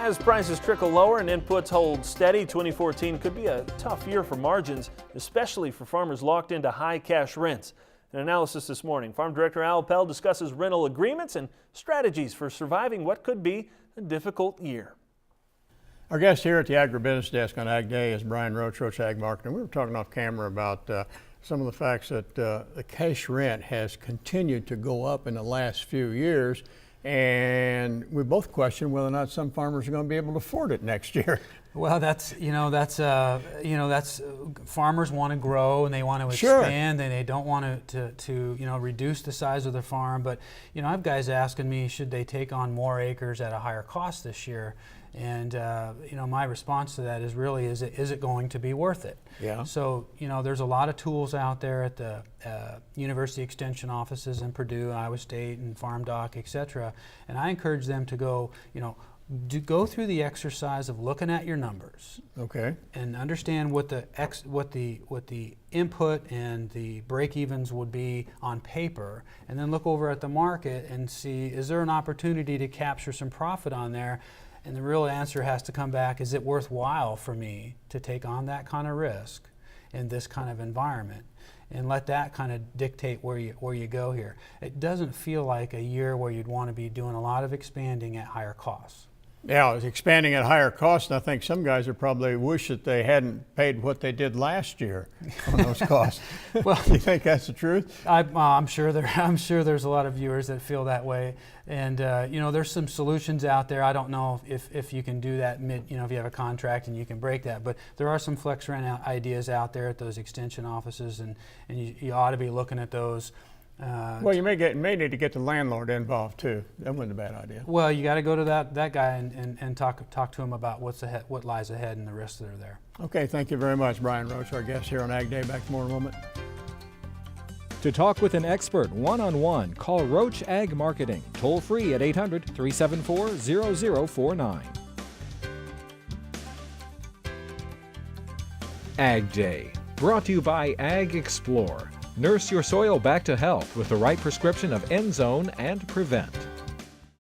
As prices trickle lower and inputs hold steady, 2014 could be a tough year for margins, especially for farmers locked into high cash rents. An analysis this morning, Farm Director Al Pell discusses rental agreements and strategies for surviving what could be a difficult year. Our guest here at the Agribusiness Desk on Ag Day is Brian Roach, Roach Ag Marketing. We were talking off camera about some of the facts that the cash rent has continued to go up in the last few years, and we both question whether or not some farmers are going to be able to afford it next year. Well, that's farmers want to grow and they want to Sure. expand, and they don't want to reduce the size of their farm. But I have guys asking me, should they take on more acres at a higher cost this year? And my response to that is really, is it going to be worth it? Yeah. So there's a lot of tools out there at the university extension offices in Purdue, Iowa State, and Farm Doc, etc. And I encourage them to go through the exercise of looking at your numbers. Okay. And understand what the input and the break-evens would be on paper, and then look over at the market and see, is there an opportunity to capture some profit on there? And the real answer has to come back, is it worthwhile for me to take on that kind of risk in this kind of environment? And let that kind of dictate where you go here. It doesn't feel like a year where you'd want to be doing a lot of expanding at higher costs. Yeah, it's expanding at higher costs, and I think some guys would probably wish that they hadn't paid what they did last year on those costs. Well, do you think that's the truth? I'm sure there's a lot of viewers that feel that way, and there's some solutions out there. I don't know if you can do that if you have a contract and you can break that, but there are some flex rent ideas out there at those extension offices, and you ought to be looking at those. Well, you may need to get the landlord involved too. That wasn't a bad idea. Well, you got to go to that guy and talk to him about what lies ahead and the risks that are there. Okay, thank you very much, Brian Roach, our guest here on Ag Day. Back to more in a moment. To talk with an expert one-on-one, call Roach Ag Marketing, toll free at 800-374-0049. Ag Day, brought to you by Ag Explore. Nurse your soil back to health with the right prescription of Endzone and Prevent.